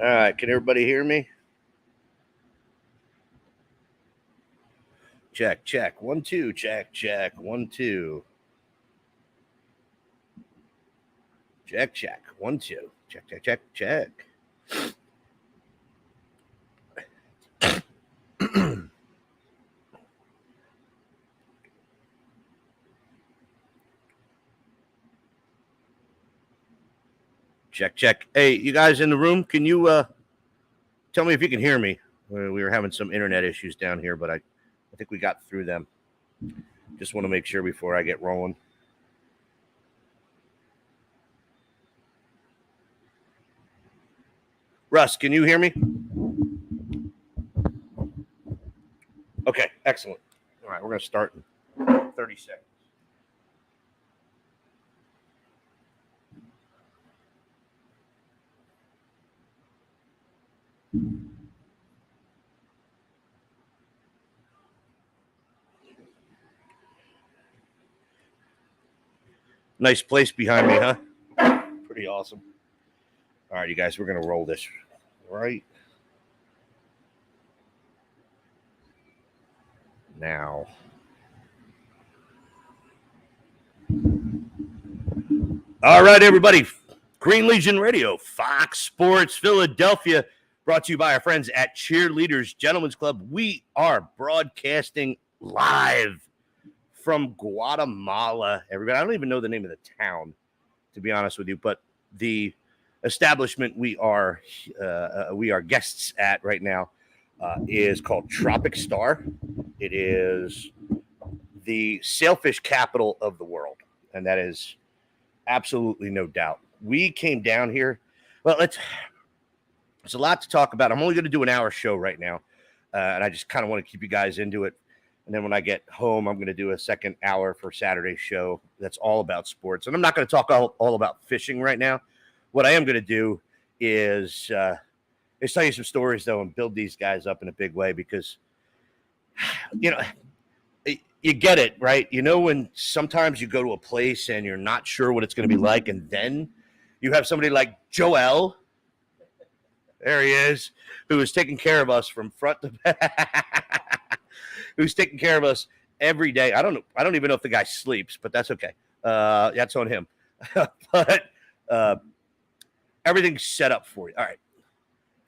All right, can everybody hear me? Check, check. 1, 2, check, check. 1, 2. Check, check. 1, 2. Check, check, check, check. Check, check. Hey, you guys in the room, can you tell me if you can hear me? We were having some internet issues down here, but I think we got through them. Just want to make sure before I get rolling. Russ, can you hear me? Okay, excellent. All right, we're going to start in 30 seconds. Nice place behind me, huh? Pretty awesome. All right, you guys, we're going to roll this right now. All right, everybody. Green Legion Radio, Fox Sports Philadelphia, brought to you by our friends at Cheerleaders Gentlemen's Club. We are broadcasting live from Guatemala, everybody. I don't even know the name of the town, to be honest with you, but the establishment we are guests at right now is called Tropic Star. It is the sailfish capital of the world, and that is absolutely no doubt. We came down here. Well, it's a lot to talk about. I'm only going to do an hour show right now, and I just kind of want to keep you guys into it. And then when I get home, I'm going to do a second hour for Saturday's show that's all about sports. And I'm not going to talk all about fishing right now. What I am going to do is tell you some stories, though, and build these guys up in a big way because, you know, you get it, right? You know, when sometimes you go to a place and you're not sure what it's going to be like, and then you have somebody like Joel, there he is, who is taking care of us from front to back, who's taking care of us every day. I don't know. I don't even know if the guy sleeps, but that's okay. That's on him. But everything's set up for you. All right.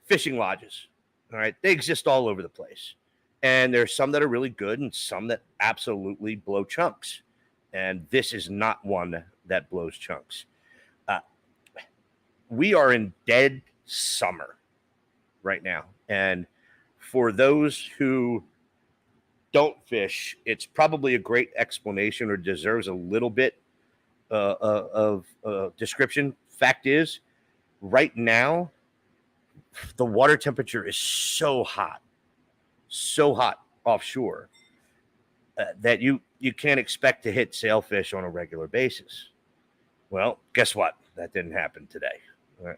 Fishing lodges. All right. They exist all over the place. And there's some that are really good and some that absolutely blow chunks. And this is not one that blows chunks. We are in dead summer right now. And for those who don't fish, it's probably a great explanation or deserves a little bit of description. Fact is, right now, the water temperature is so hot offshore that you can't expect to hit sailfish on a regular basis. Well, guess what? That didn't happen today,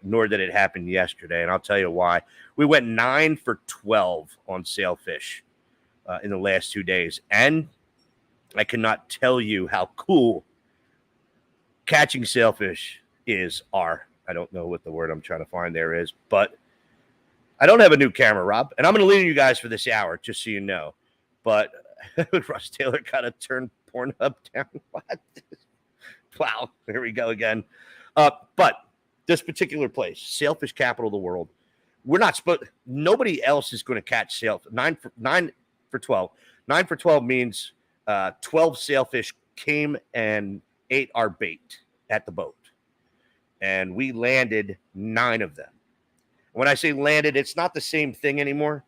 nor did it happen yesterday, and I'll tell you why. We went 9 for 12 on sailfish in the last 2 days, and I cannot tell you how cool catching sailfish is. I don't know what the word I'm trying to find there is, but I don't have a new camera, Rob, and I'm going to leave you guys for this hour, just so you know. But Russ Taylor got to turn Pornhub down. What? Wow, here we go again. But this particular place, sailfish capital of the world, we're not supposed. Nobody else is going to catch sailfish. 9 for 12. 9 for 12 means 12 sailfish came and ate our bait at the boat, and we landed 9 of them. When I say landed, it's not the same thing anymore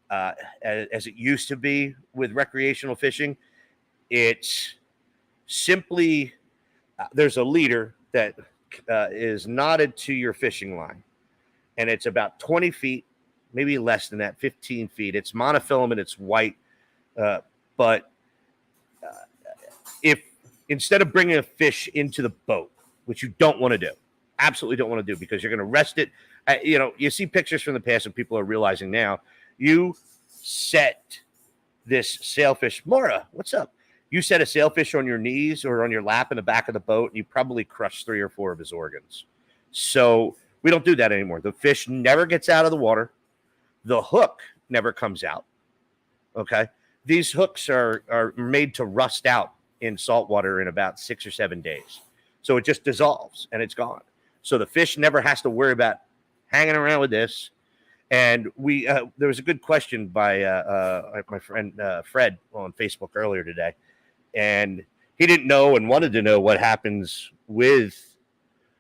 as it used to be with recreational fishing. It's simply there's a leader that is knotted to your fishing line, and it's about 20 feet, maybe less than that, 15 feet. It's monofilament, it's white, but if instead of bringing a fish into the boat, which you don't want to do, absolutely don't want to do, because you're going to rest it. You see pictures from the past, and people are realizing now, you set this sailfish. Mara, what's up? You set a sailfish on your knees or on your lap in the back of the boat, and you probably crushed 3 or 4 of his organs. So We don't do that anymore. The fish never gets out of the water. The hook never comes out. Okay. These hooks are made to rust out in salt water in about 6 or 7 days. So it just dissolves and it's gone. So the fish never has to worry about hanging around with this. And there was a good question by my friend Fred on Facebook earlier today. And he didn't know and wanted to know what happens with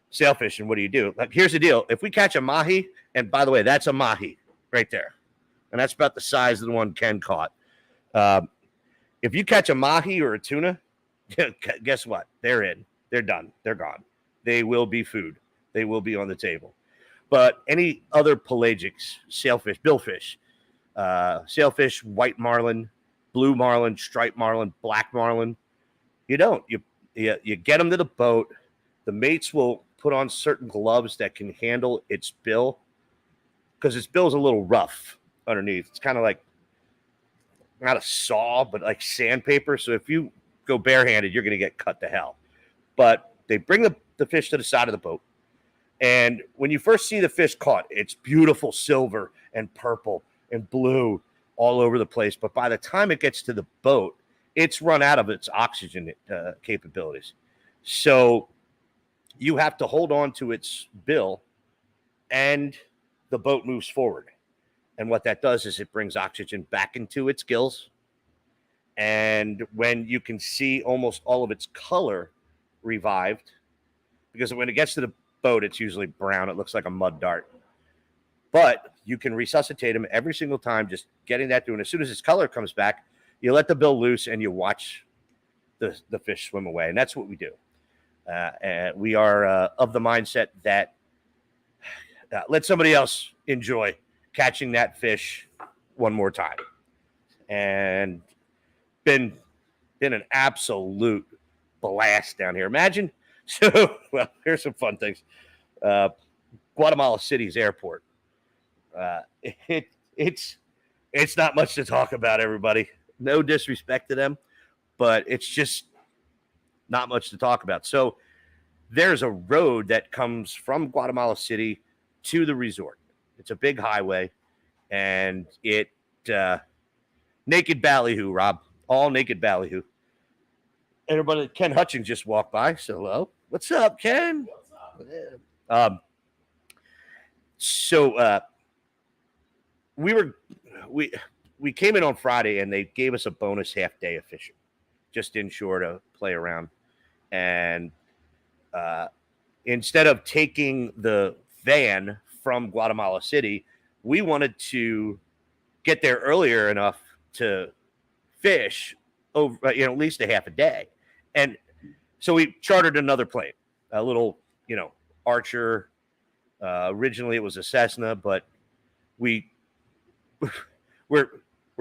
sailfish and what do you do? Like, here's the deal. If we catch a mahi, and by the way, that's a mahi right there. And that's about the size of the one Ken caught. If you catch a mahi or a tuna, guess what? They're in. They're done. They're gone. They will be food. They will be on the table. But any other pelagics, sailfish, billfish, sailfish, white marlin, blue marlin, striped marlin, black marlin, you don't. You get them to the boat. The mates will put on certain gloves that can handle its bill because its bill is a little rough underneath. It's kind of like not a saw, but like sandpaper. So if you go barehanded, you're going to get cut to hell. But they bring the fish to the side of the boat. And when you first see the fish caught, it's beautiful silver and purple and blue all over the place. But by the time it gets to the boat, it's run out of its oxygen capabilities. So you have to hold on to its bill and the boat moves forward. And what that does is it brings oxygen back into its gills. And when you can see almost all of its color revived, because when it gets to the boat, it's usually brown. It looks like a mud dart. But you can resuscitate them every single time, just getting that through. And as soon as its color comes back, you let the bill loose and you watch the fish swim away. And that's what we do. And we are of the mindset that let somebody else enjoy catching that fish one more time. And been an absolute blast down here. Imagine. So, well, here's some fun things. Guatemala City's airport. It's not much to talk about, everybody. No disrespect to them, but it's just not much to talk about. So there's a road that comes from Guatemala City to the resort. It's a big highway, and it naked ballyhoo, Rob. All naked ballyhoo. Everybody, Ken Hutchings just walked by. So hello. What's up, Ken? What's up? So we came in on Friday and they gave us a bonus half day of fishing, just inshore to play around. And instead of taking the van from Guatemala City, we wanted to get there earlier enough to fish over, at least a half a day. And so we chartered another plane, a little, Archer. Originally it was a Cessna, but we're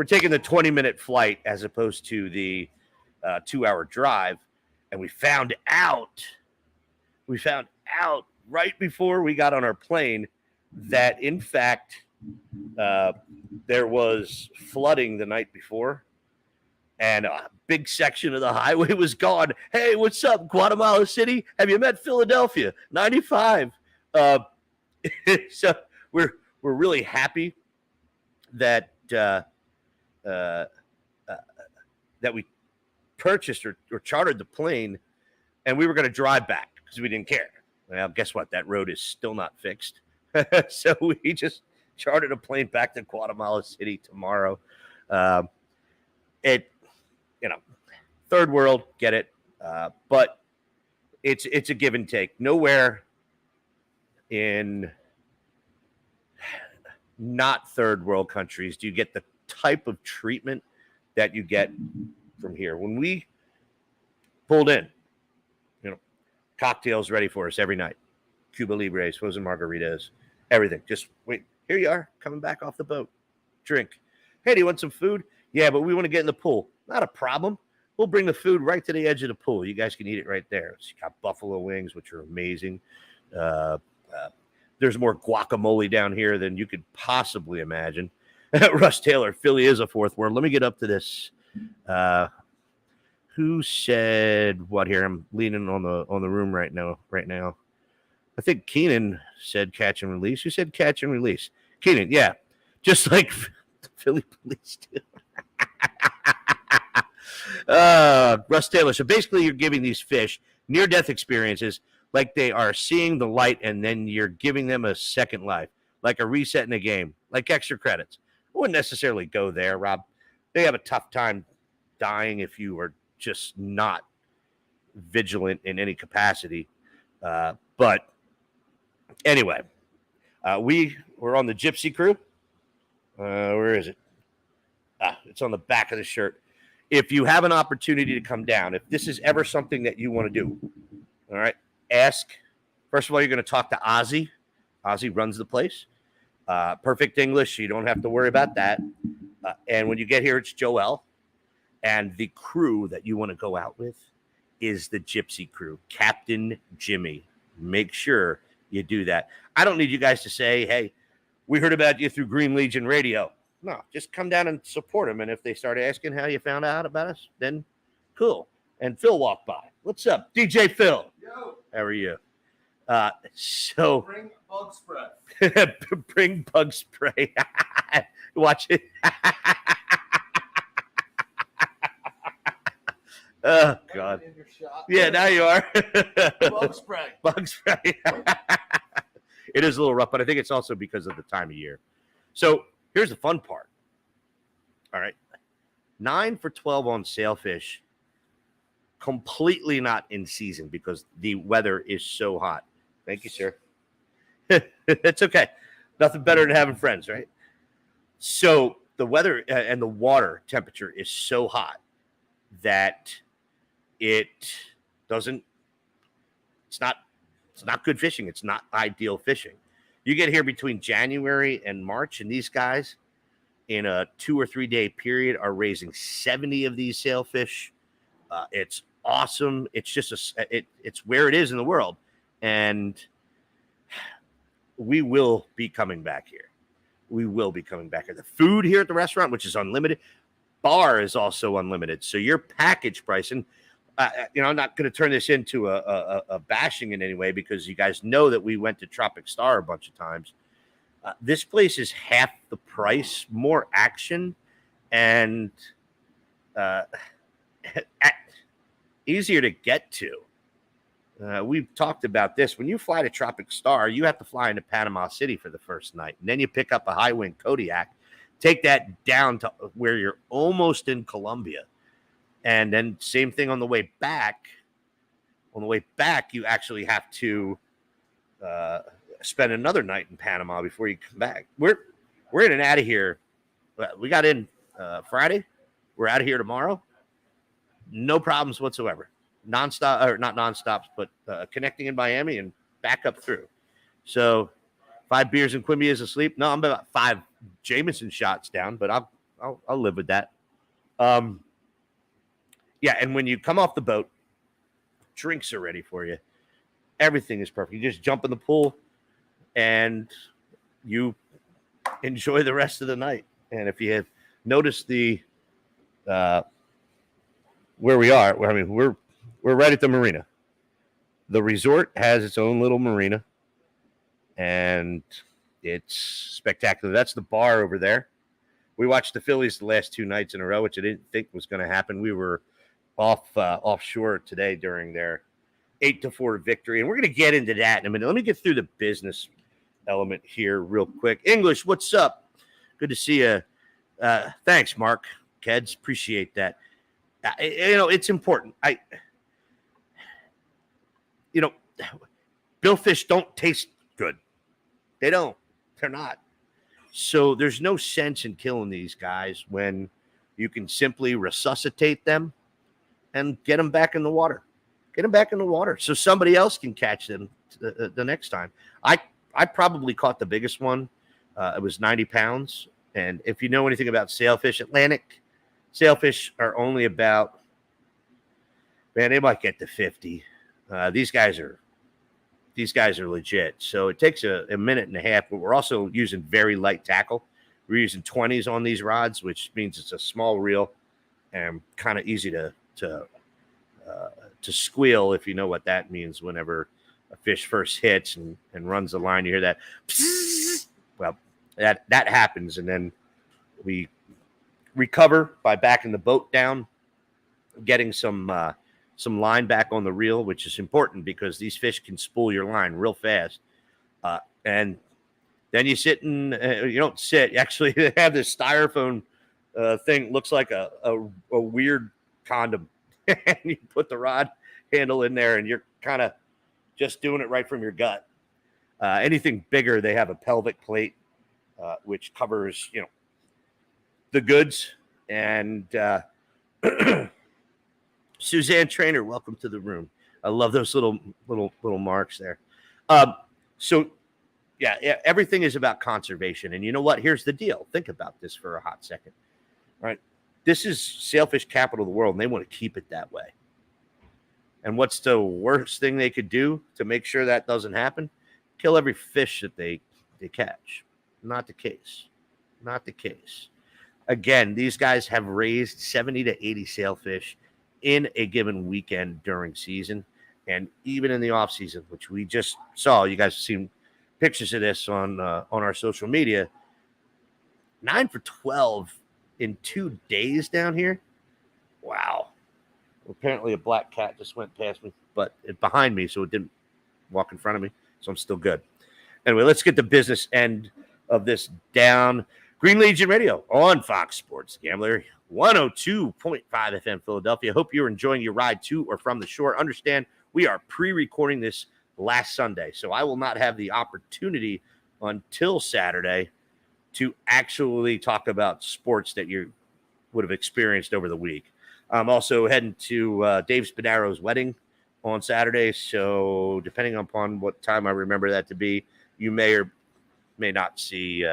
taking the 20-minute flight as opposed to the 2-hour drive. And we found out right before we got on our plane that in fact there was flooding the night before. And a big section of the highway was gone. Hey, what's up, Guatemala City? Have you met Philadelphia? 95. So we're really happy that that we purchased or chartered the plane, and we were going to drive back because we didn't care. Well, guess what? That road is still not fixed. So we just chartered a plane back to Guatemala City tomorrow. Third world, get it. But it's a give and take. Nowhere in not third world countries do you get the type of treatment that you get from here. When we pulled in, cocktails ready for us every night. Cuba Libres, frozen margaritas, everything. Just wait. Here you are, coming back off the boat. Drink. Hey, do you want some food? Yeah, but we want to get in the pool. Not a problem. We'll bring the food right to the edge of the pool. You guys can eat it right there. It's got buffalo wings, which are amazing. There's more guacamole down here than you could possibly imagine. Russ Taylor, Philly is a fourth word. Let me get up to this. Who said what here? I'm leaning on the room right now. I think Keenan said catch and release. Who said catch and release? Keenan, yeah. Just like the Philly police do. Russ Taylor. So basically, you're giving these fish near-death experiences like they are seeing the light, and then you're giving them a second life, like a reset in a game, like extra credits. I wouldn't necessarily go there, Rob. They have a tough time dying if you are just not vigilant in any capacity. But anyway, we were on the Gypsy crew. Where is it? It's on the back of the shirt. If you have an opportunity to come down, if this is ever something that you want to do, all right, ask. First of all, you're going to talk to Ozzy. Ozzy runs the place. Perfect English. So you don't have to worry about that. And when you get here, it's Joel. And the crew that you want to go out with is the Gypsy crew. Captain Jimmy. Make sure you do that. I don't need you guys to say, hey, we heard about you through Green Legion Radio. No, just come down and support them. And if they start asking how you found out about us, then cool. And Phil walked by. What's up, DJ Phil? Yo. How are you? So bring bug spray. Bring bug spray. Watch it. Oh God. Yeah, now you are. Bug spray. Bug spray. It is a little rough, but I think it's also because of the time of year. So here's the fun part. All right. 9 for 12 on sailfish. Completely not in season because the weather is so hot. Thank you, sir. It's okay. Nothing better than having friends, right? So the weather and the water temperature is so hot that it doesn't, it's not good fishing. It's not ideal fishing. You get here between January and March, and these guys in a 2 or 3 day period are raising 70 of these sailfish. It's awesome. It's just it's where it is in the world. And we will be coming back here. We will be coming back here. The food here at the restaurant, which is unlimited, bar is also unlimited. So your package price, and I'm not going to turn this into a bashing in any way because you guys know that we went to Tropic Star a bunch of times. This place is half the price, more action, and easier to get to. We've talked about this. When you fly to Tropic Star, you have to fly into Panama City for the first night. And then you pick up a high wing Kodiak, take that down to where you're almost in Colombia. And then same thing on the way back. On the way back, you actually have to spend another night in Panama before you come back. We're in and out of here. We got in Friday. We're out of here tomorrow. No problems whatsoever. Nonstop, or not nonstops, but connecting in Miami and back up through. So 5 beers and Quimby is asleep. No, I'm about 5 Jameson shots down, but I'll live with that. Yeah, and when you come off the boat, drinks are ready for you. Everything is perfect. You just jump in the pool and you enjoy the rest of the night. And if you have noticed the where we are, I mean, we're right at the marina. The resort has its own little marina, and it's spectacular. That's the bar over there. We watched the Phillies the last 2 nights in a row, which I didn't think was going to happen. We were offshore today during their 8-4 victory, and we're going to get into that in a minute. Let me get through the business element here real quick. English, what's up? Good to see you. Thanks, Mark. Keds, appreciate that. It's important. Billfish don't taste good. They don't. They're not. So there's no sense in killing these guys when you can simply resuscitate them and get them back in the water. Get them back in the water so somebody else can catch them the next time. I probably caught the biggest one. It was 90 pounds. And if you know anything about sailfish, Atlantic sailfish are only about, man, they might get to 50. These guys are legit. So it takes a minute and a half, but we're also using very light tackle. We're using 20s on these rods, which means it's a small reel and kind of easy to squeal, if you know what that means, whenever a fish first hits and runs the line, you hear that. Well, that happens, and then we recover by backing the boat down, getting some line back on the reel, which is important because these fish can spool your line real fast. And then you sit and you don't sit. Actually, they have this styrofoam thing. Looks like a weird condom. And you put the rod handle in there, and you're kind of just doing it right from your gut. Anything bigger, they have a pelvic plate, which covers, the goods. And Suzanne Trainer, welcome to the room. I love those little marks there. So everything is about conservation. And you know what? Here's the deal. Think about this for a hot second. All right. This is sailfish capital of the world, and they want to keep it that way. And what's the worst thing they could do to make sure that doesn't happen? Kill every fish that they catch. Not the case. Not the case. Again, these guys have raised 70 to 80 sailfish in a given weekend during season, and even in the off season, which we just saw. You guys have seen pictures of this on our social media. 9 for 12 in 2 days down here. Wow. Apparently a black cat just went past me, but it behind me, so it didn't walk in front of me, so I'm still good. Anyway, let's get the business end of this down. Green Legion Radio on Fox Sports Gambler, 102.5 FM Philadelphia. Hope you're enjoying your ride to or from the shore. Understand we are pre-recording this last Sunday, so I will not have the opportunity until Saturday to actually talk about sports that you would have experienced over the week. I'm also heading to Dave Spadaro's wedding on Saturday, so depending upon what time I remember that to be, you may or may not see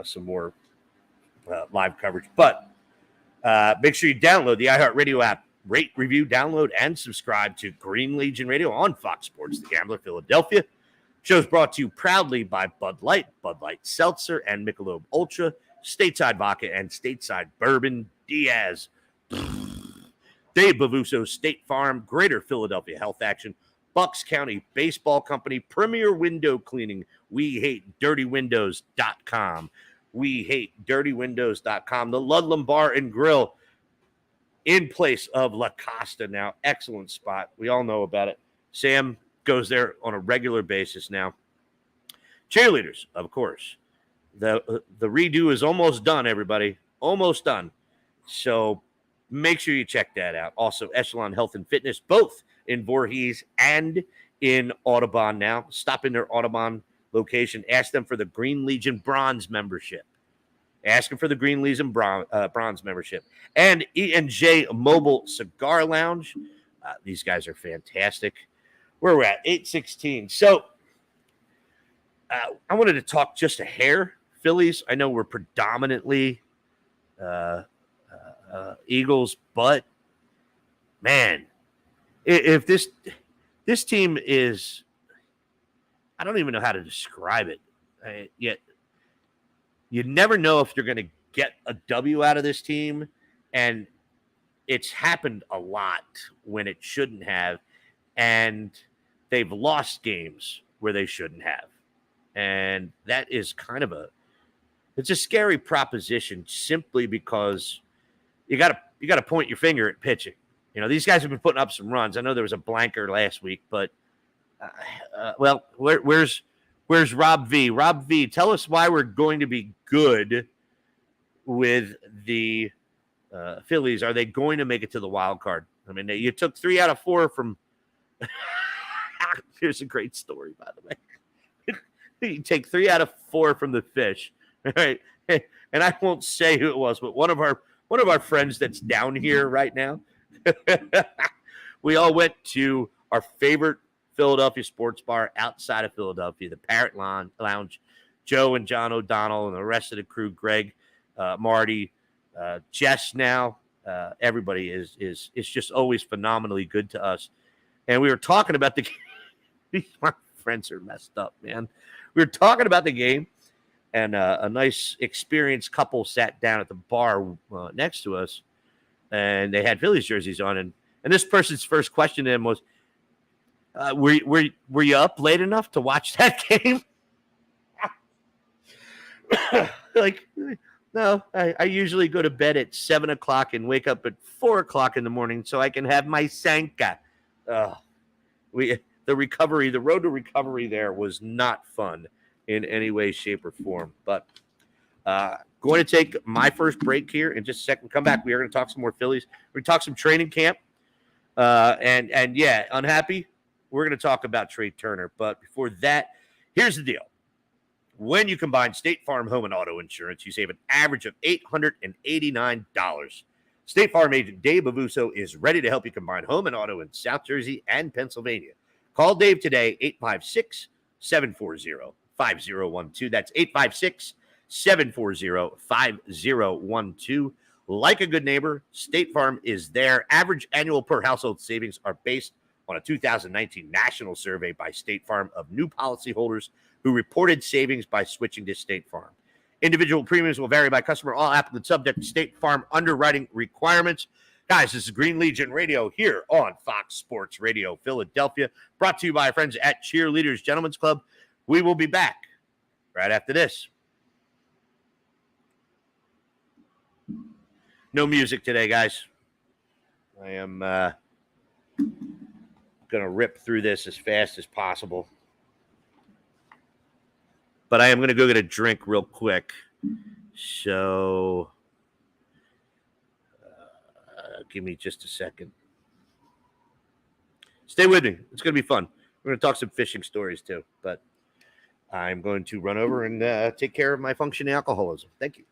some more live coverage. But make sure you download the iHeartRadio app, rate, review, download, and subscribe to Green Legion Radio on Fox Sports The Gambler Philadelphia. Show's brought to you proudly by Bud Light Seltzer, and Michelob Ultra, Stateside Vodka, and Stateside Bourbon. Diaz, Dave Bavuso, State Farm, Greater Philadelphia Health Action, Bucks County Baseball Company, Premier Window Cleaning, WeHateDirtyWindows.com, WeHateDirtyWindows.com, the Ludlam Bar and Grill in place of La Costa now. Excellent spot. We all know about it. Sam goes there on a regular basis now. Cheerleaders, of course. The redo is almost done, everybody. Almost done. So make sure you check that out. Also, Echelon Health and Fitness, both in Voorhees and in Audubon now. Stop in their Audubon location. Ask them for the Green Legion Bronze membership. Ask them for the Green Legion Bronze membership. And E&J Mobile Cigar Lounge. These guys are fantastic. Where we're at, 8:16. So I wanted to talk just a hair Phillies. I know we're predominantly Eagles, but man, if this team is, I don't even know how to describe it. Yet you never know if you're going to get a W out of this team, and it's happened a lot when it shouldn't have, and they've lost games where they shouldn't have, and that is kind of it's a scary proposition simply because you got to point your finger at pitching. You know, these guys have been putting up some runs. I know there was a blanker last week, but where's Rob V? Rob V, tell us why we're going to be good with the Phillies. Are they going to make it to the wild card? I mean, you took 3 out of 4 from. Here's a great story, by the way. You take 3 out of 4 from the fish, all right? And I won't say who it was, but one of our friends that's down here right now. We all went to our favorite Philadelphia sports bar outside of Philadelphia, the Parrot Lounge. Joe and John O'Donnell and the rest of the crew, Greg, Marty, Jess now, everybody is just always phenomenally good to us. And we were talking about the game. My friends are messed up, man. We were talking about the game, and a nice experienced couple sat down at the bar next to us, and they had Phillies jerseys on. And this person's first question to him was, Were you up late enough to watch that game? Like, no, I usually go to bed at 7 o'clock and wake up at 4 o'clock in the morning so I can have my Sanka. The road to recovery there was not fun in any way, shape, or form. But going to take my first break here in just a second. Come back. We are going to talk some more Phillies. We're going to talk some training camp. And yeah, unhappy. We're going to talk about Trey Turner. But before that, here's the deal. When you combine State Farm home and auto insurance, you save an average of $889. State Farm agent Dave Avuso is ready to help you combine home and auto in South Jersey and Pennsylvania. Call Dave today, 856-740-5012. That's 856-740-5012. Like a good neighbor, State Farm is there. Average annual per household savings are based on a 2019 national survey by State Farm of new policyholders who reported savings by switching to State Farm. Individual premiums will vary by customer, all applicants subject to State Farm underwriting requirements. Guys, this is Green Legion Radio here on Fox Sports Radio Philadelphia, brought to you by our friends at Cheerleaders Gentlemen's Club. We will be back right after this. No music today, guys. I am going to rip through this as fast as possible. But I am going to go get a drink real quick. So give me just a second. Stay with me. It's going to be fun. We're going to talk some fishing stories too. But I'm going to run over and take care of my functioning alcoholism. Thank you.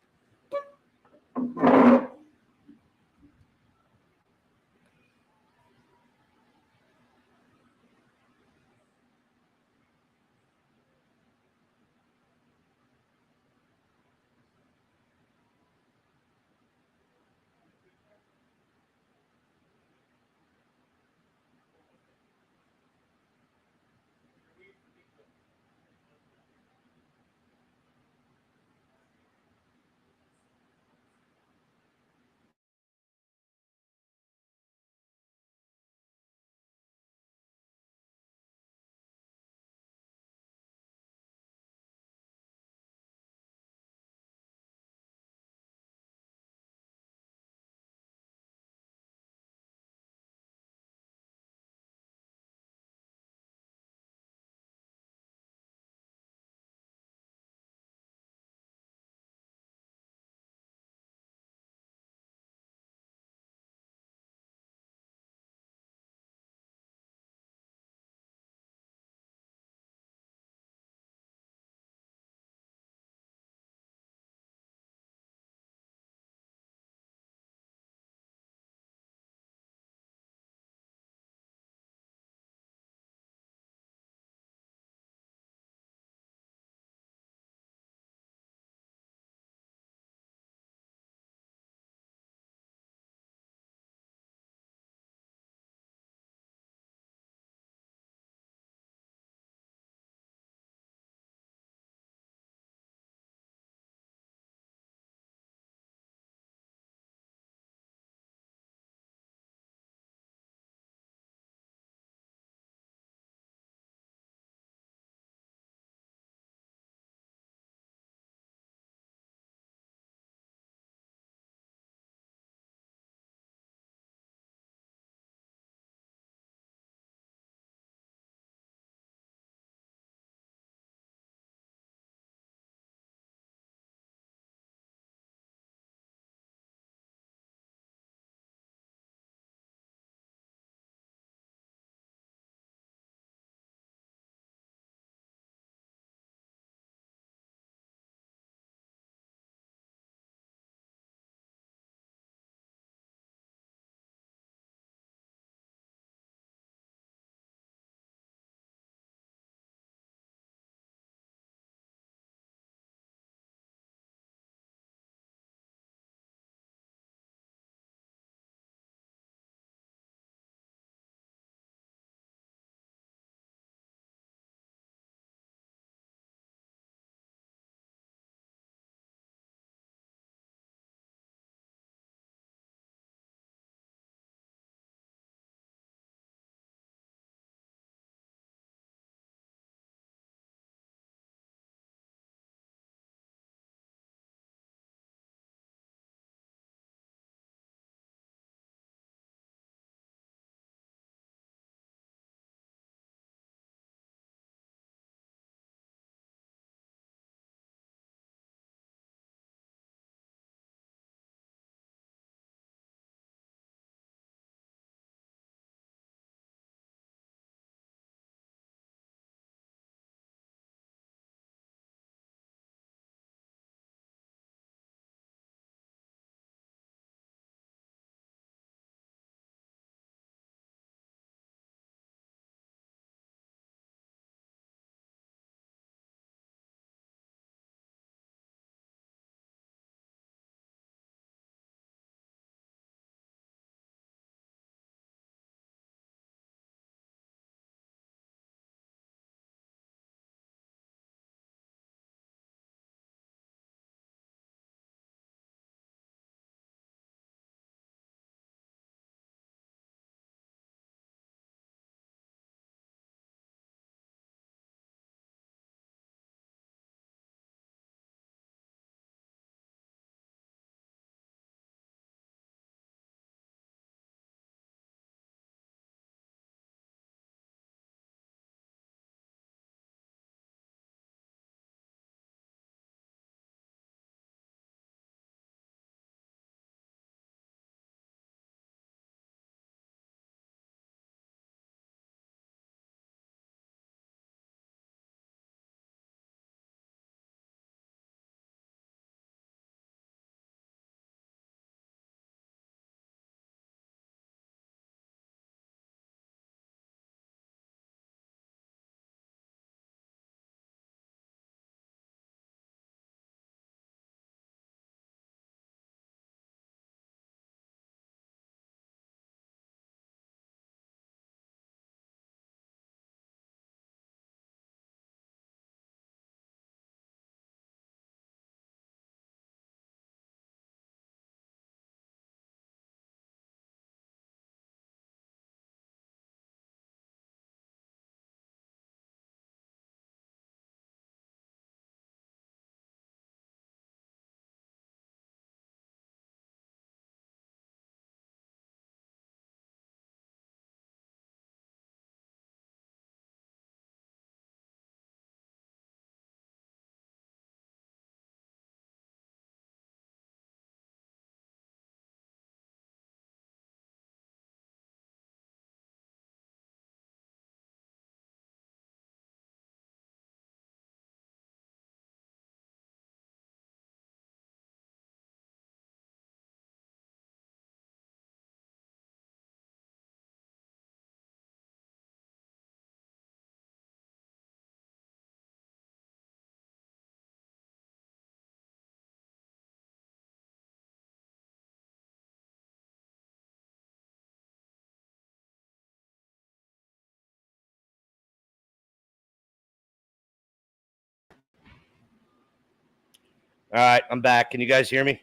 All right, I'm back. Can you guys hear me?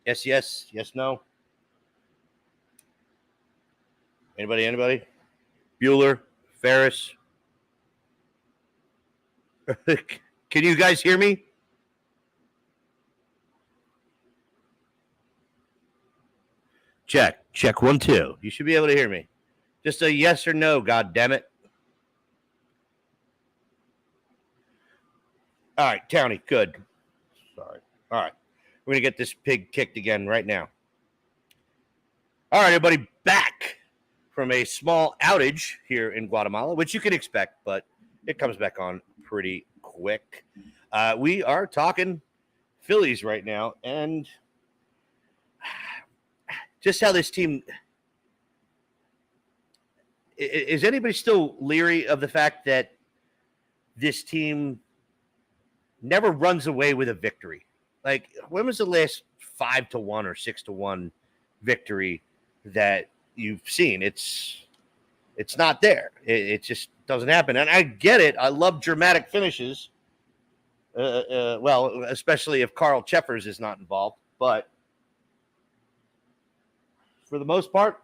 Yes, yes, yes, no. Anybody? Bueller, Ferris. Can you guys hear me? Check 1 2. You should be able to hear me. Just a yes or no, god damn it. All right, Townie, good. Sorry. All right. We're going to get this pig kicked again right now. All right, everybody, back from a small outage here in Guatemala, which you can expect, but it comes back on pretty quick. We are talking Phillies right now, and just how this team is. Anybody still leery of the fact that this team never runs away with a victory? Like, when was the last 5-1 or 6-1 victory that you've seen? It's not there. It just doesn't happen. And I get it. I love dramatic finishes. Well, especially if Carl Cheffers is not involved. But for the most part,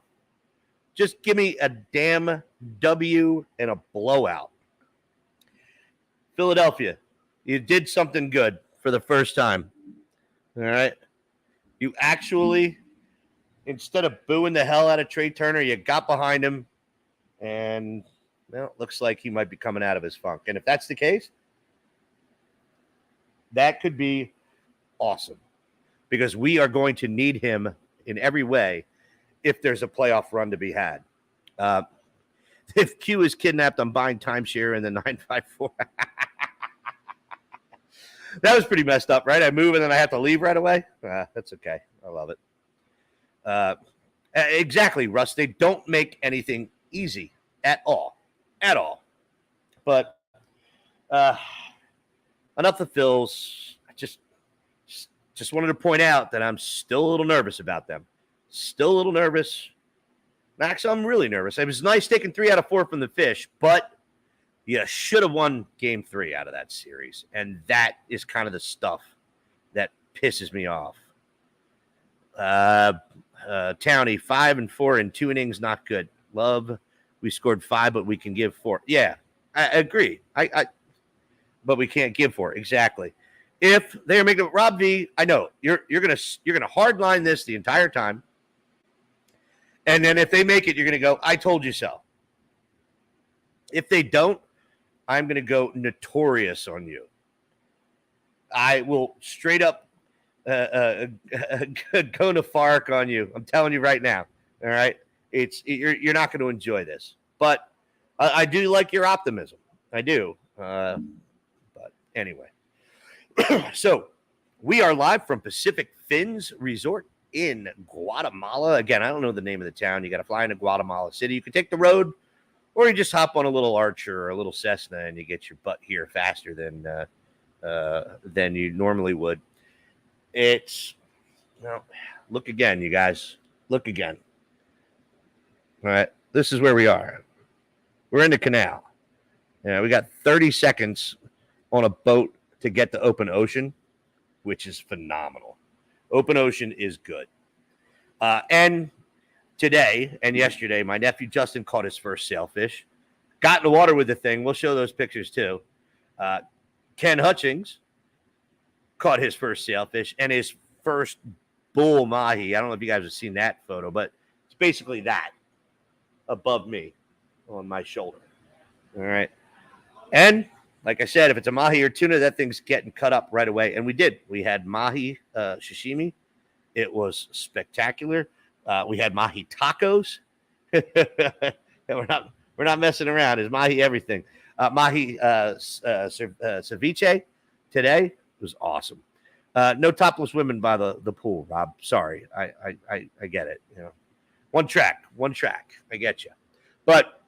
just give me a damn W and a blowout. Philadelphia, you did something good for the first time. All right. You actually, instead of booing the hell out of Trey Turner, you got behind him. And, well, it looks like he might be coming out of his funk. And if that's the case, that could be awesome. Because we are going to need him in every way if there's a playoff run to be had. If Q is kidnapped, I'm buying timeshare in the 954. That was pretty messed up, right? I move and then I have to leave right away. That's okay. I love it. Exactly, Russ. They don't make anything easy at all. But enough of Phils. I just wanted to point out that I'm still a little nervous about them. Still a little nervous. Max, I'm really nervous. It was nice taking 3 out of 4 from the Fish, but you should have won game 3 out of that series. And that is kind of the stuff that pisses me off. Townie, 5-4 in 2 innings, not good. Love, we scored 5, but we can give 4. Yeah, I agree. But we can't give 4. Exactly. If they're making Rob V, I know you're gonna hard line this the entire time. And then if they make it, you're gonna go, I told you so. If they don't, I'm gonna go notorious on you. I will straight up go Nafark on you. I'm telling you right now. All right, you're not going to enjoy this, but I do like your optimism. I do. But anyway, so we are live from Pacific Fins Resort in Guatemala. Again, I don't know the name of the town. You got to fly into Guatemala City. You can take the road, or you just hop on a little Archer or a little Cessna, and you get your butt here faster than you normally would. It's, well, look again, you guys. Look again. All right, this is where we are. We're in the canal. Yeah, we got 30 seconds on a boat to get to open ocean, which is phenomenal. Open ocean is good. And today and yesterday, my nephew Justin caught his first sailfish. Got in the water with the thing. We'll show those pictures too. Ken Hutchings caught his first sailfish and his first bull mahi. I don't know if you guys have seen that photo, but it's basically that above me on my shoulder. All right. And like I said, if it's a mahi or tuna, that thing's getting cut up right away. And we did. We had mahi sashimi. It was spectacular. We had mahi tacos. We're not messing around. It's mahi everything. Mahi ceviche today was awesome. No topless women by the pool, Rob. Sorry, I get it. You know, one track. I get you. But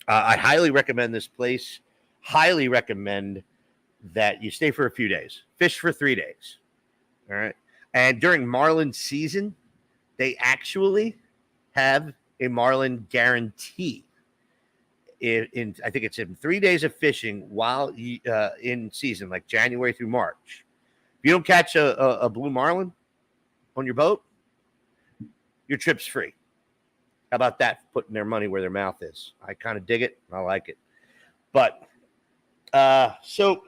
I highly recommend this place. Highly recommend that you stay for a few days. Fish for 3 days. All right. And during marlin season, they actually have a marlin guarantee. I think it's in 3 days of fishing while in season, like January through March. If you don't catch a blue marlin on your boat, your trip's free. How about that? Putting their money where their mouth is. I kind of dig it. I like it. But so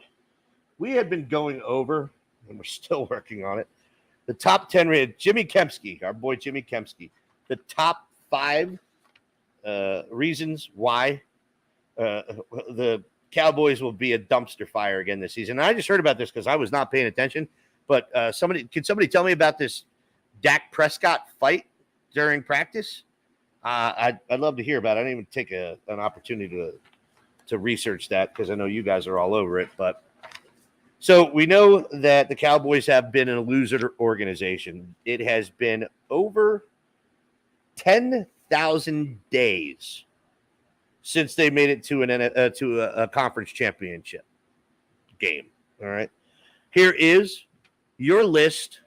we had been going over, and we're still working on it, the top 10 Jimmy Kempski, our boy Jimmy Kempski, the top 5 reasons why the Cowboys will be a dumpster fire again this season. And I just heard about this because I was not paying attention. But can somebody tell me about this Dak Prescott fight during practice? I'd love to hear about it. I didn't even take an opportunity to research that because I know you guys are all over it. But so we know that the Cowboys have been a loser organization. It has been over 10,000 days since they made it to a conference championship game. All right. Here is your list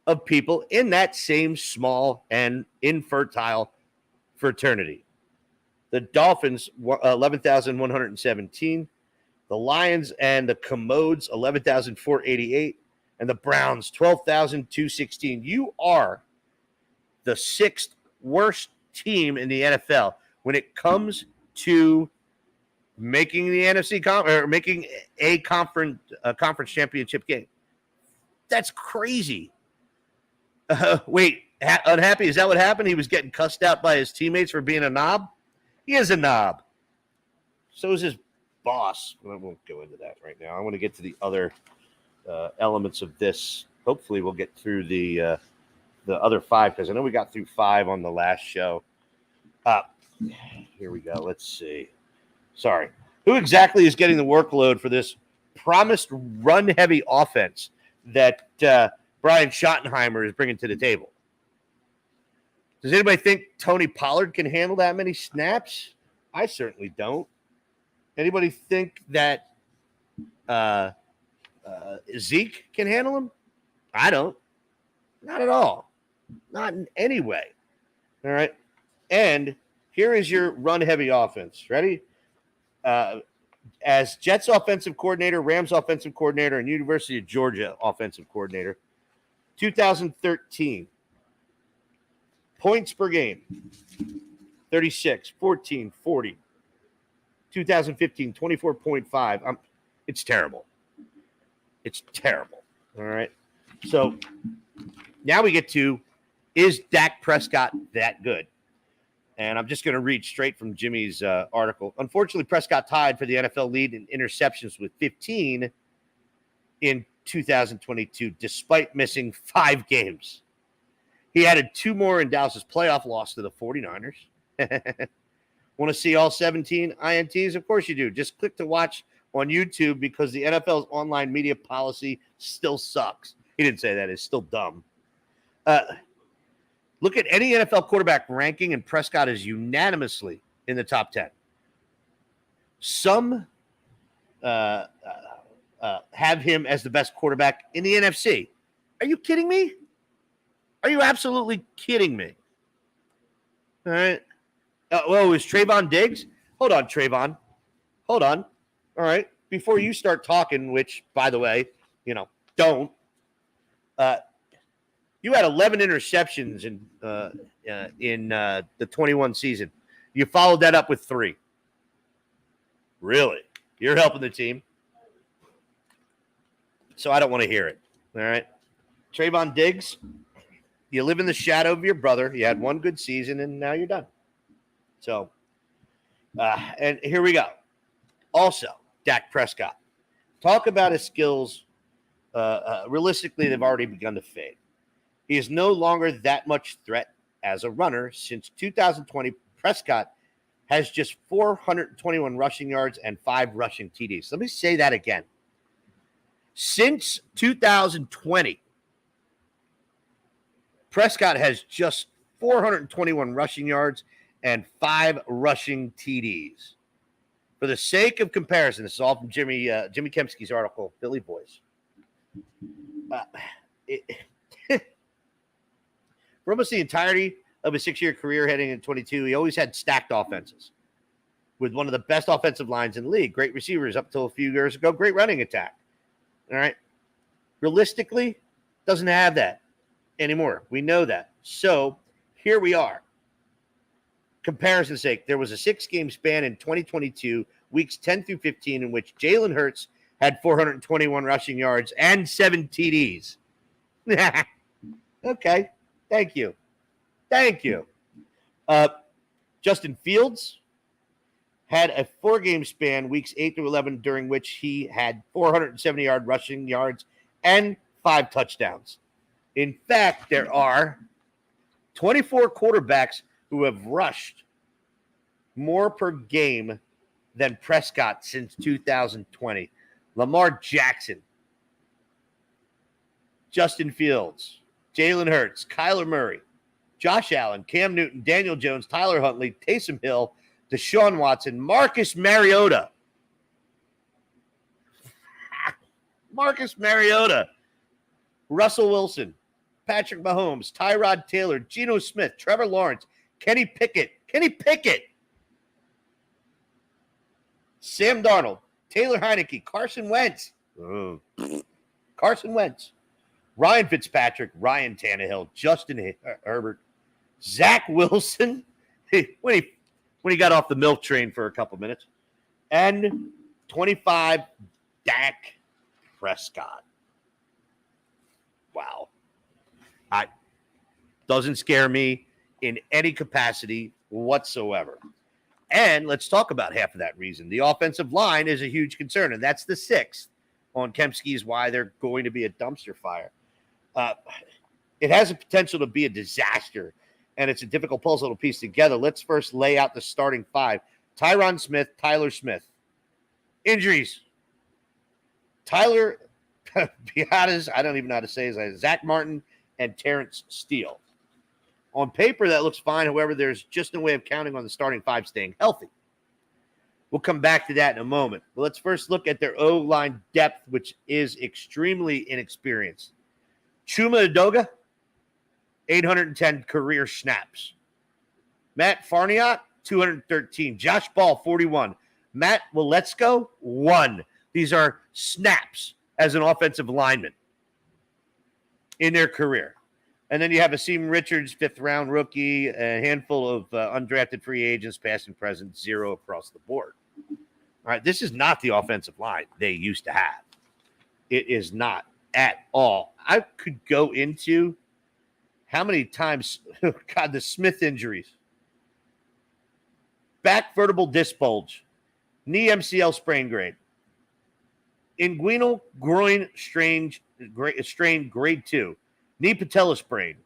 of people in that same small and infertile fraternity. The Dolphins, 11,117. The Lions and the Commodes, 11,488. And the Browns, 12,216. You are the 6th worst team in the NFL when it comes to making the NFC or making a conference championship game. That's crazy. Wait, unhappy? Is that what happened? He was getting cussed out by his teammates for being a knob? He is a knob. So is his boss. I won't go into that right now. I want to get to the other elements of this. Hopefully we'll get through the other 5 because I know we got through 5 on the last show. Here we go. Let's see. Sorry. Who exactly is getting the workload for this promised run-heavy offense that Brian Schottenheimer is bringing to the table? Does anybody think Tony Pollard can handle that many snaps? I certainly don't. Anybody think that Zeke can handle him? I don't. Not at all. Not in any way. All right. And here is your run-heavy offense. Ready? As Jets offensive coordinator, Rams offensive coordinator, and University of Georgia offensive coordinator, 2013. Points per game, 36, 14, 40. 2015, 24.5. It's terrible. It's terrible. All right. So now we get to, is Dak Prescott that good? And I'm just going to read straight from Jimmy's article. Unfortunately, Prescott tied for the NFL lead in interceptions with 15 in 2022, despite missing 5 games. He added 2 more in Dallas's playoff loss to the 49ers. Want to see all 17 INTs? Of course you do. Just click to watch on YouTube because the NFL's online media policy still sucks. He didn't say that. It's still dumb. Look at any NFL quarterback ranking, and Prescott is unanimously in the top 10. Some have him as the best quarterback in the NFC. Are you kidding me? Are you absolutely kidding me? All right. Whoa, is Trayvon Diggs? Hold on, Trayvon. Hold on. All right. Before you start talking, which, by the way, don't. You had 11 interceptions in the 21 season. You followed that up with 3. Really? You're helping the team. So I don't want to hear it. All right. Trayvon Diggs, you live in the shadow of your brother. You had 1 good season, and now you're done. So, and here we go. Also, Dak Prescott. Talk about his skills. Realistically, they've already begun to fade. He is no longer that much threat as a runner. Since 2020, Prescott has just 421 rushing yards and 5 rushing TDs. Let me say that again. Since 2020, Prescott has just 421 rushing yards and 5 rushing TDs. For the sake of comparison, this is all from Jimmy Kempski's article, Philly Boys. For almost the entirety of his 6-year career heading in 22, he always had stacked offenses with one of the best offensive lines in the league. Great receivers up until a few years ago. Great running attack. All right. Realistically, doesn't have that anymore. We know that. So here we are. Comparison's sake, there was a 6-game span in 2022, weeks 10 through 15, in which Jalen Hurts had 421 rushing yards and 7 TDs. Okay. Thank you. Justin Fields had a 4-game span, weeks 8 through 11, during which he had 470 rushing yards and 5 touchdowns. In fact, there are 24 quarterbacks who have rushed more per game than Prescott since 2020. Lamar Jackson, Justin Fields, Jalen Hurts, Kyler Murray, Josh Allen, Cam Newton, Daniel Jones, Tyler Huntley, Taysom Hill, Deshaun Watson, Marcus Mariota, Russell Wilson, Patrick Mahomes, Tyrod Taylor, Geno Smith, Trevor Lawrence, Kenny Pickett, Sam Darnold, Taylor Heineke, Carson Wentz, Ryan Fitzpatrick, Ryan Tannehill, Justin Herbert, Zach Wilson, when he got off the milk train for a couple minutes, and 25, Dak Prescott. Wow. Doesn't scare me in any capacity whatsoever. And let's talk about half of that reason. The offensive line is a huge concern, and that's the 6th on Kempski's why they're going to be a dumpster fire. It has a potential to be a disaster, and it's a difficult puzzle to piece together. Let's first lay out the starting 5. Tyron Smith, Tyler Smith. Injuries. Tyler Biadasz, I don't even know how to say his. Zach Martin and Terrence Steele. On paper, that looks fine. However, there's just no way of counting on the starting 5 staying healthy. We'll come back to that in a moment. But let's first look at their O-line depth, which is extremely inexperienced. Chuma Edoga, 810 career snaps. Matt Farniok, 213. Josh Ball, 41. Matt Waletzko, 1. These are snaps as an offensive lineman in their career. And then you have Asim Richards, 5th-round rookie, a handful of undrafted free agents, past and present, 0 across the board. All right, this is not the offensive line they used to have. It is not at all. I could go into how many times, God, the Smith injuries. Back vertebral disc bulge, knee MCL sprain grade, inguinal groin strain grade 2, knee patella sprain,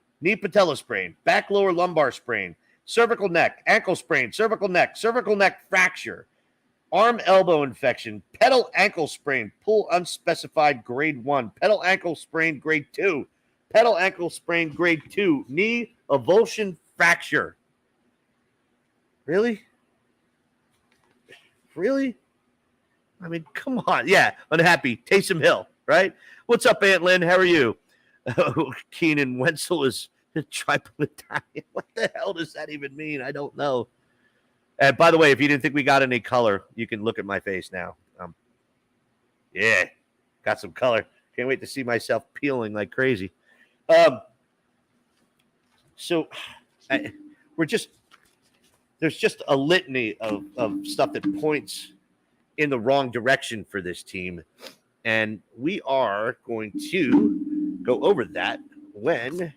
back lower lumbar sprain, cervical neck, ankle sprain, cervical neck fracture, arm elbow infection, pedal ankle sprain, pull unspecified grade 1, pedal ankle sprain grade 2, pedal ankle sprain grade 2, knee avulsion fracture. Really? I mean, come on. Yeah, unhappy. Taysom Hill, right? What's up, Aunt Lynn? How are you? Keenan Wenzel is tripolitania. What the hell does that even mean? I don't know. And by the way, if you didn't think we got any color, you can look at my face now. Yeah, got some color. Can't wait to see myself peeling like crazy. There's just a litany of stuff that points in the wrong direction for this team. And we are going to go over that when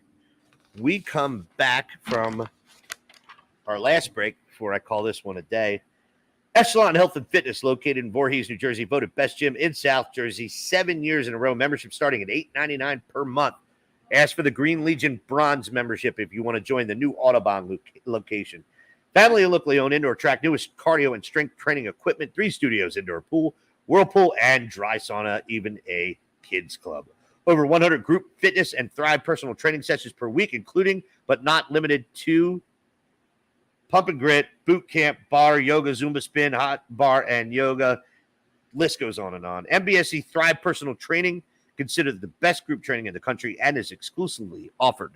we come back from our last break, before I call this one a day. Echelon Health and Fitness, located in Voorhees, New Jersey, voted best gym in South Jersey 7 years in a row. Membership starting at $8.99 per month. Ask for the Green Legion Bronze membership if you want to join the new Audubon location. Family and locally owned indoor track, newest cardio and strength training equipment, 3 studios, indoor pool, whirlpool, and dry sauna, even a kids club. Over 100 group fitness and Thrive personal training sessions per week, including but not limited to pump and grit, boot camp, bar, yoga, Zumba spin, hot bar, and yoga. List goes on and on. MBSE Thrive personal training, considered the best group training in the country, and is exclusively offered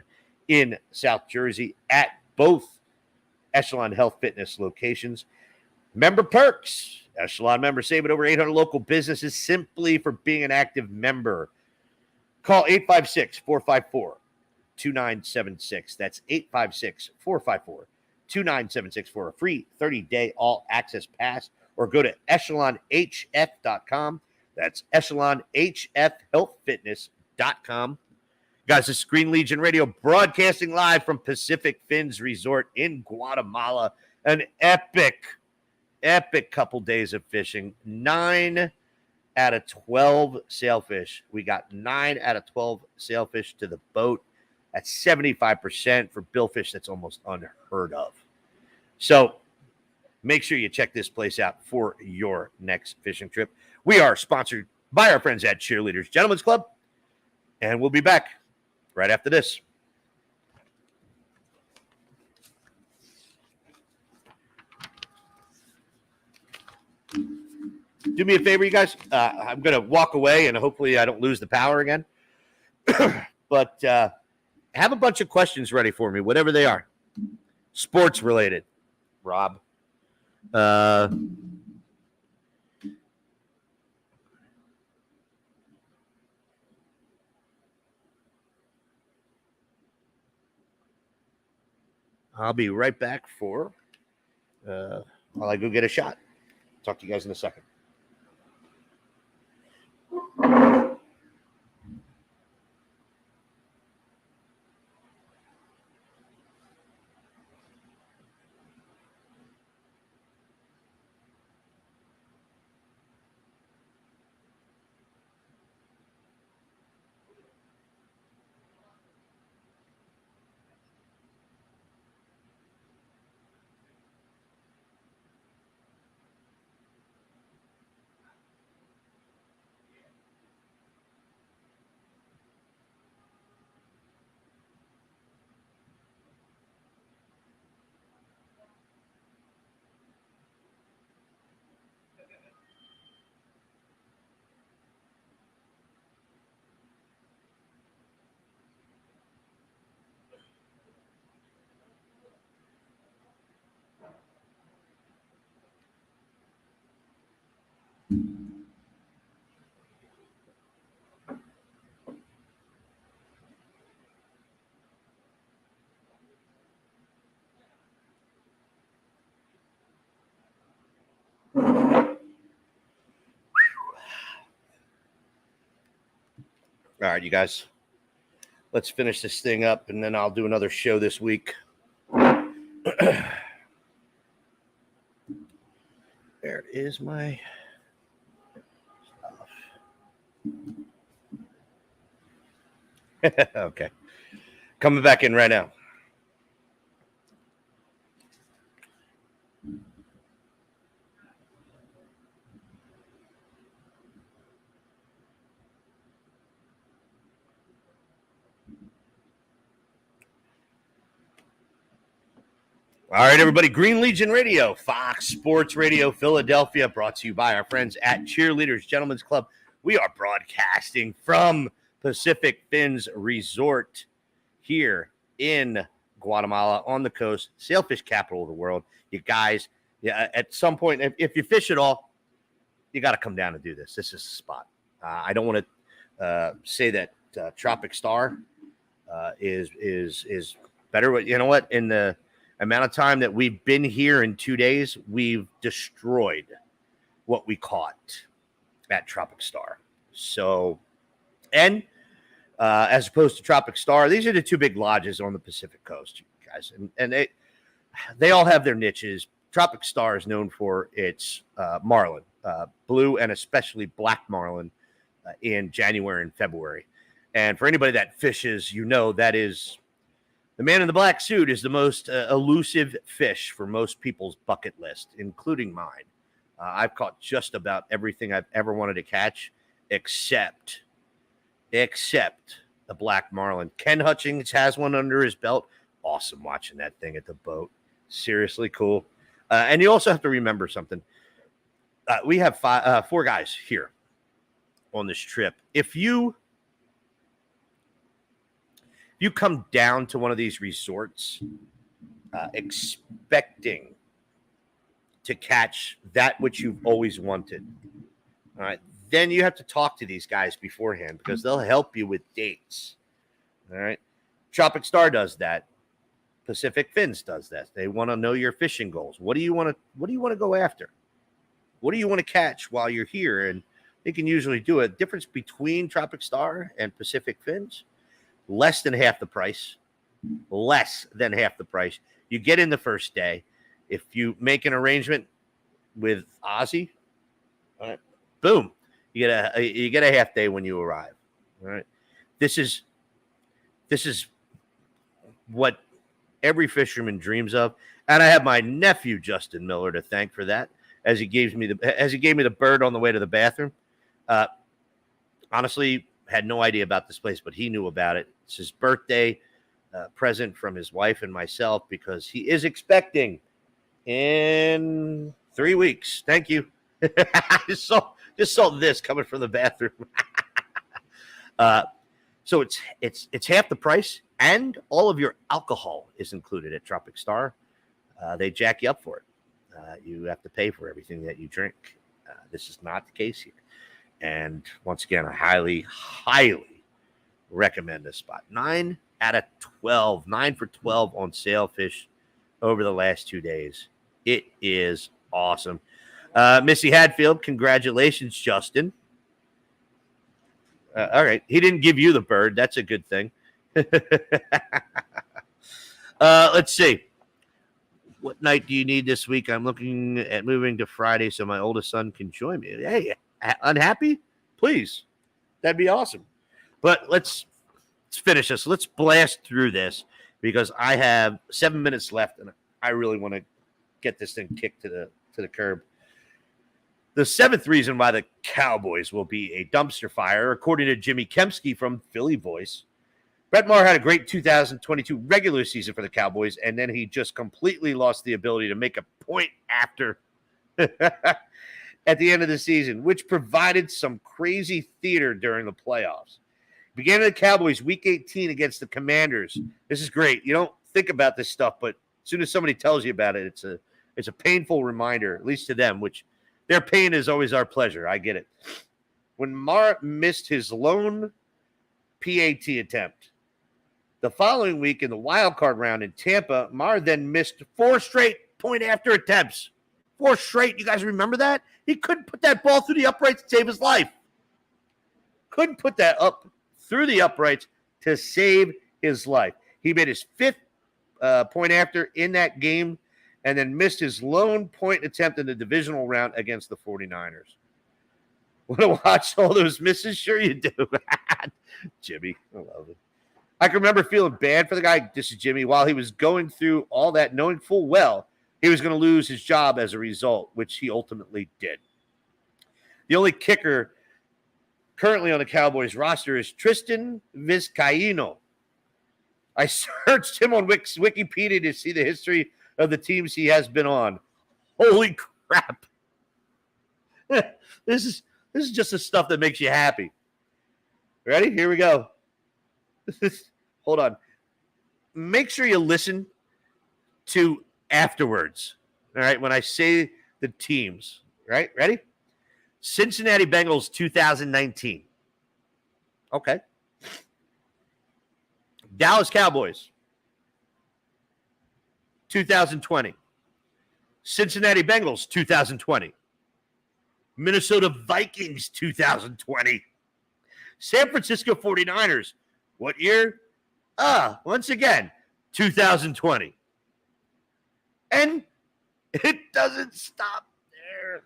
in South Jersey at both Echelon Health Fitness locations. Member perks. Echelon members save it over 800 local businesses simply for being an active member. Call 856-454-2976. That's 856-454-2976 for a free 30-day all-access pass, or go to echelonhf.com. That's echelonhfhealthfitness.com. Guys, this is Green Legion Radio broadcasting live from Pacific Fins Resort in Guatemala. An epic couple days of fishing. 9 out of 12 sailfish. We got 9 out of 12 sailfish to the boat. That's 75% for billfish. That's almost unheard of. So make sure you check this place out for your next fishing trip. We are sponsored by our friends at Cheerleaders Gentlemen's Club, and we'll be back right after this. Do me a favor, you guys. I'm going to walk away, and hopefully I don't lose the power again. But have a bunch of questions ready for me, whatever they are. Sports related, Rob. I'll be right back while I go get a shot. Talk to you guys in a second. All right, you guys. Let's finish this thing up, and then I'll do another show this week. There is my stuff. Okay. Coming back in right now. All right, everybody. Green Legion Radio, Fox Sports Radio, Philadelphia, brought to you by our friends at Cheerleaders Gentlemen's Club. We are broadcasting from Pacific Fins Resort here in Guatemala on the coast, sailfish capital of the world. You guys, at some point, if you fish at all, you got to come down and do this. This is the spot. I don't want to say that Tropic Star is better, but you know what? In the amount of time that we've been here in 2 days, we've destroyed what we caught at Tropic Star. So, and as opposed to Tropic Star, these are the two big lodges on the Pacific coast, guys, and they all have their niches. Tropic Star is known for its marlin, blue and especially black marlin in January and February. And for anybody that fishes, you know that is the man in the black suit is the most elusive fish for most people's bucket list, including mine. I've caught just about everything I've ever wanted to catch, except the black marlin. Ken Hutchings has one under his belt. Awesome watching that thing at the boat. Seriously cool. And you also have to remember something. We have 4 guys here on this trip. If you come down to one of these resorts expecting to catch that which you've always wanted. All right. Then you have to talk to these guys beforehand because they'll help you with dates. All right. Tropic Star does that. Pacific Fins does that. They want to know your fishing goals. What do you want to go after? What do you want to catch while you're here? And they can usually do it. Difference between Tropic Star and Pacific Fins, less than half the price. Less than half the price. You get in the first day. If you make an arrangement with Ozzy, all right, boom, you get a half day when you arrive. All right. This is what every fisherman dreams of. And I have my nephew Justin Miller to thank for that, as he gave me the bird on the way to the bathroom. Honestly, had no idea about this place, but he knew about it. It's his birthday present from his wife and myself because he is expecting in 3 weeks. Thank you. just saw this coming from the bathroom. So it's half the price, and all of your alcohol is included at Tropic Star. They jack you up for it. You have to pay for everything that you drink. This is not the case here. And once again, I highly, highly recommend this spot. 9 out of 12, 9 for 12 on sailfish over the last 2 days. It is awesome. Missy Hadfield, congratulations, Justin. All right. He didn't give you the bird. That's a good thing. Let's see. What night do you need this week? I'm looking at moving to Friday so my oldest son can join me. Hey, unhappy? Please. That'd be awesome. But let's finish this. Let's blast through this because I have 7 minutes left and I really want to get this thing kicked to the curb. The seventh reason why the Cowboys will be a dumpster fire, according to Jimmy Kempski from Philly Voice. Brett Maher had a great 2022 regular season for the Cowboys, and then he just completely lost the ability to make a point after at the end of the season, which provided some crazy theater during the playoffs. Began with the Cowboys week 18 against the Commanders. This is great. You don't think about this stuff, but as soon as somebody tells you about it, it's a painful reminder, at least to them, which their pain is always our pleasure. I get it. When Maher missed his lone PAT attempt, the following week in the wild card round in Tampa, Maher then missed 4 straight point after attempts. 4 straight. You guys remember that? He couldn't put that ball through the uprights to save his life. Couldn't put that up through the uprights to save his life. He made his 5th point after in that game and then missed his lone point attempt in the divisional round against the 49ers. Want to watch all those misses? Sure you do. Jimmy, I love it. I can remember feeling bad for the guy, this is Jimmy, while he was going through all that, knowing full well he was going to lose his job as a result, which he ultimately did. The only kicker currently on the Cowboys roster is Tristan Vizcaíno. I searched him on Wikipedia to see the history of the teams he has been on. Holy crap. This is just the stuff that makes you happy. Ready? Here we go. Hold on. Make sure you listen to afterwards. All right, when I say the teams. Right? Ready? Cincinnati Bengals 2019. Okay. Dallas Cowboys 2020. Cincinnati Bengals 2020. Minnesota Vikings 2020. San Francisco 49ers. What year? Once again, 2020. And it doesn't stop there.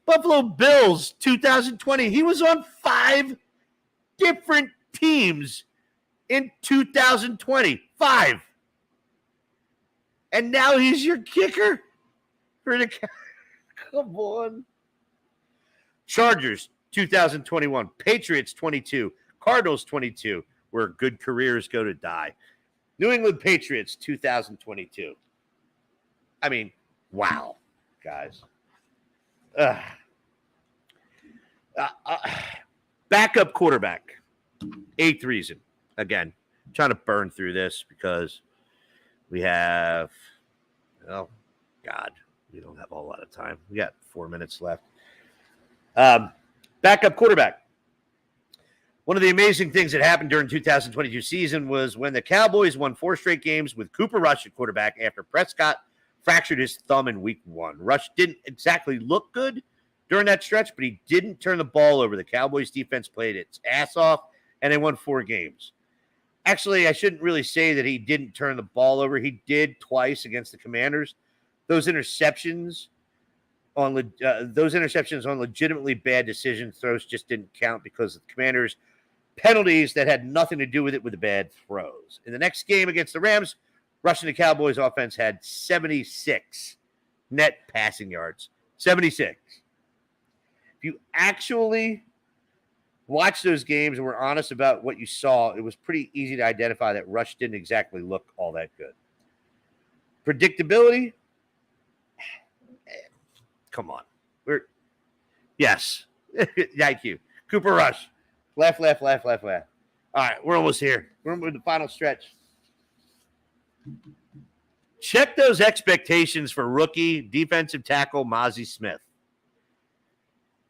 Buffalo Bills 2020. He was on 5 different teams in 2020. 5. And now he's your kicker for the come on. Chargers 2021, Patriots 22, Cardinals 22, where good careers go to die. New England Patriots 2022. I mean, wow, guys. Backup quarterback. 8th reason. Again, trying to burn through this because we have God, we don't have a whole lot of time. We got 4 minutes left. Backup quarterback. One of the amazing things that happened during 2022 season was when the Cowboys won 4 straight games with Cooper Rush at quarterback after Prescott fractured his thumb in week 1. Rush didn't exactly look good during that stretch, but he didn't turn the ball over. The Cowboys defense played its ass off, and they won 4 games. Actually, I shouldn't really say that he didn't turn the ball over. He did twice against the Commanders. Those interceptions on legitimately bad decision throws just didn't count because the Commanders' penalties that had nothing to do with it with the bad throws. In the next game against the Rams, Rush and the Cowboys offense had 76 net passing yards. 76. If you actually watch those games and were honest about what you saw, it was pretty easy to identify that Rush didn't exactly look all that good. Predictability? Come on. Yes. Thank you. Cooper Rush. Laugh. All right, we're almost here. We're in the final stretch. Check those expectations for rookie defensive tackle Mozzie Smith.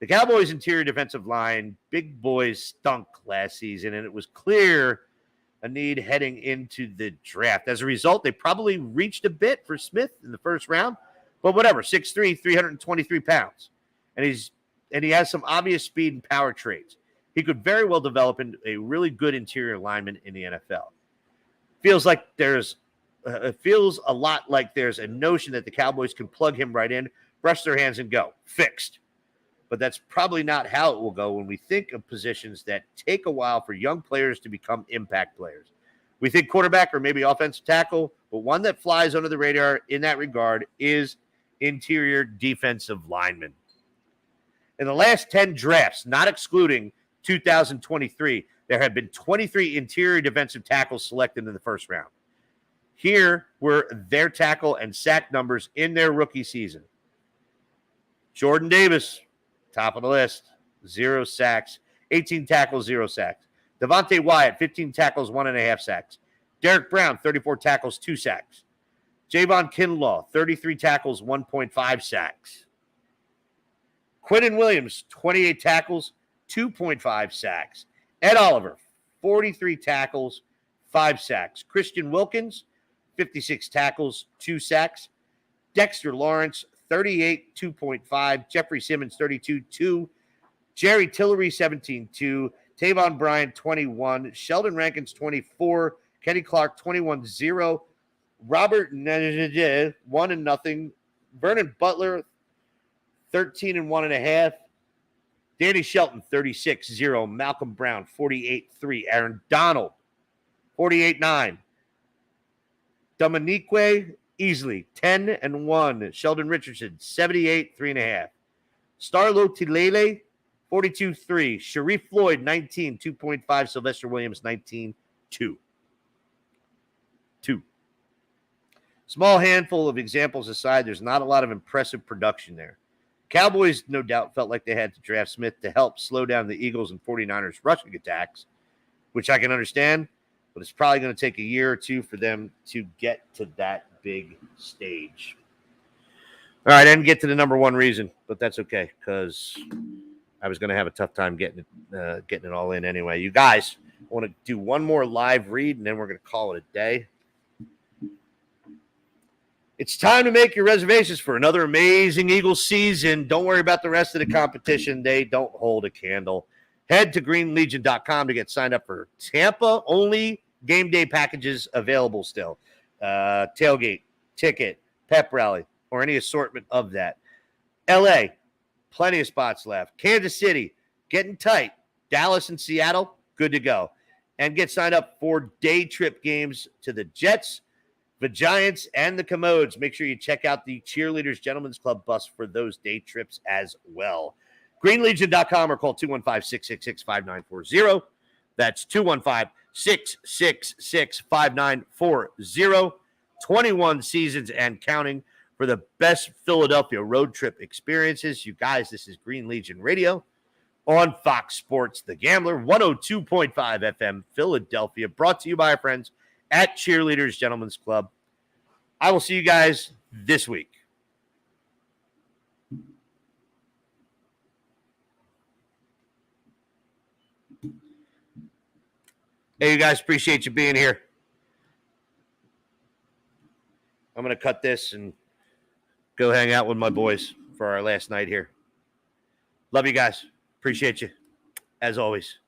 The Cowboys' interior defensive line, big boys, stunk last season, and it was clear a need heading into the draft. As a result, they probably reached a bit for Smith in the first round, but whatever, 6'3", 323 pounds. And he has some obvious speed and power traits. He could very well develop into a really good interior lineman in the NFL. Feels a lot like there's a notion that the Cowboys can plug him right in, brush their hands, and go. Fixed. But that's probably not how it will go when we think of positions that take a while for young players to become impact players. We think quarterback or maybe offensive tackle, but one that flies under the radar in that regard is interior defensive lineman. In the last 10 drafts, not excluding 2023, there have been 23 interior defensive tackles selected in the first round. Here were their tackle and sack numbers in their rookie season. Jordan Davis, top of the list, 0 sacks, 18 tackles, 0 sacks. Devontae Wyatt, 15 tackles, 1.5 sacks. Derek Brown, 34 tackles, 2 sacks. Javon Kinlaw, 33 tackles, 1.5 sacks. Quinnen Williams, 28 tackles, 2.5 sacks. Ed Oliver, 43 tackles, 5 sacks. Christian Wilkins, 56 tackles, 2 sacks. Dexter Lawrence, 38, 2.5. Jeffrey Simmons, 32, 2. Jerry Tillery, 17, 2. Tavon Bryant, 21. Sheldon Rankins, 24. Kenny Clark, 21, 0. Robert 1-0. Vernon Butler, 13 and 1.5. Danny Shelton, 36-0. Malcolm Brown, 48-3. Aaron Donald, 48-9. Dominique Easley, 10-1. Sheldon Richardson, 78, 3.5. Starlo Tilele, 42-3. Sharif Floyd, 19, 2.5. Sylvester Williams, 19, 2. Small handful of examples aside, there's not a lot of impressive production there. Cowboys, no doubt, felt like they had to draft Smith to help slow down the Eagles and 49ers rushing attacks, which I can understand, but it's probably going to take a year or two for them to get to that big stage. All right, I didn't get to the number one reason, but that's okay because I was going to have a tough time getting it all in anyway. You guys, I want to do one more live read, and then we're going to call it a day. It's time to make your reservations for another amazing Eagles season. Don't worry about the rest of the competition. They don't hold a candle. Head to greenlegion.com to get signed up for Tampa-only game day packages available still. Tailgate, ticket, pep rally, or any assortment of that. LA, plenty of spots left. Kansas City, getting tight. Dallas and Seattle, good to go. And get signed up for day trip games to the Jets, the Giants, and the Commodes. Make sure you check out the Cheerleaders Gentlemen's Club bus for those day trips as well. GreenLegion.com or call 215-666-5940. That's 215-666-5940. 21 seasons and counting for the best Philadelphia road trip experiences. You guys, this is Green Legion Radio on Fox Sports The Gambler, 102.5 FM Philadelphia, brought to you by our friends at Cheerleaders Gentlemen's Club. I will see you guys this week. Hey, you guys, appreciate you being here. I'm going to cut this and go hang out with my boys for our last night here. Love you guys. Appreciate you, as always.